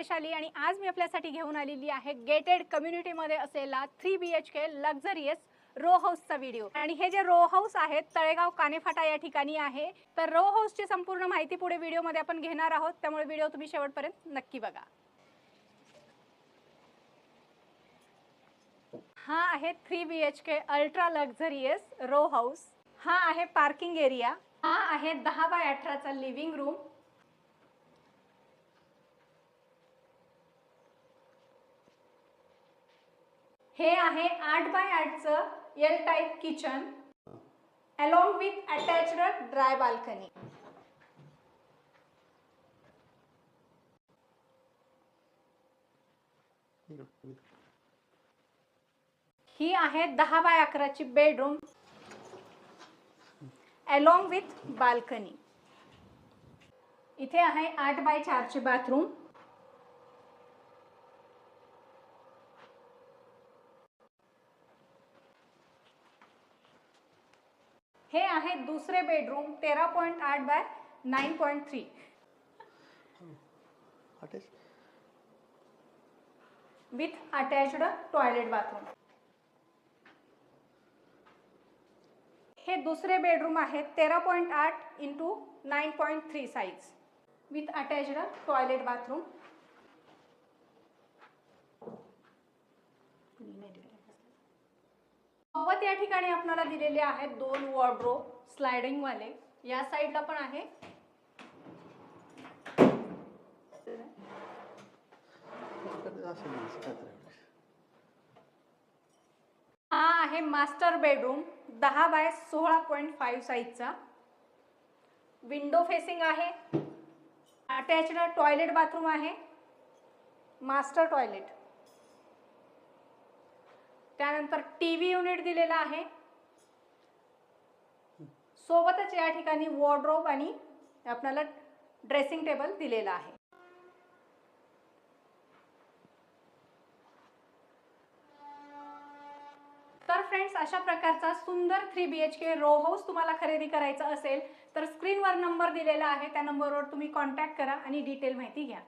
वैशाली आणि आज मी आपल्यासाठी घेऊन आलेली आहे गेटेड कम्युनिटी मध्ये असलेला 3 BHK लक्झरियस रो हाऊसचा व्हिडिओ। आणि हे जे रो हाऊस आहे तळेगाव कानेफाटा या ठिकाणी आहे। तर रो हाऊसची संपूर्ण माहिती पुढे व्हिडिओ मध्ये आपण घेणार आहोत, त्यामुळे व्हिडिओ तुम्ही शेवटपर्यंत नक्की बघा। हा आहे 3 BHK ultra luxurious row house. हा आहे पार्किंग एरिया। हा आहे 10 बाय 18 चा लिव्हिंग रूम। हे आहे 8 बाय 8 चं L type kitchen along with attached dry balcony. ही आहे 10 बाय 11 ची बेडरूम अलॉन्ग विथ बाल्कनी। इथे आहे 8 बाय 4 चे बाथरूम। हे आहे दुसरे bedroom 13.8 by 9.3 with attached toilet bathroom. हे दुसरे बेडरूम आहे 13.8 into 9.3 size with attached toilet bathroom. सोबत या ठिकाणी आपल्याला दिलेले आहेत 2 वॉर्डरोब स्लाइडिंग वाले। या साइडला पण आहे। हा आहे मास्टर बेडरूम 10 बाय 16.5 साइजचा। विंडो फेसिंग आहे। अटॅच्ड टॉयलेट बाथरूम आहे। Master toilet. त्यानंतर टीव्ही युनिट दिलेला आहे। सोबतच या ठिकाणी वॉर्डरोब आणि आपल्याला ड्रेसिंग टेबल दिलेला आहे। तर फ्रेंड्स, अशा प्रकारचा सुंदर 3 BHK रो हाऊस तुम्हाला खरेदी करायचा असेल तर स्क्रीनवर नंबर दिलेला आहे, त्या नंबरवर तुम्ही कॉन्टॅक्ट करा आणि डिटेल माहिती घ्या।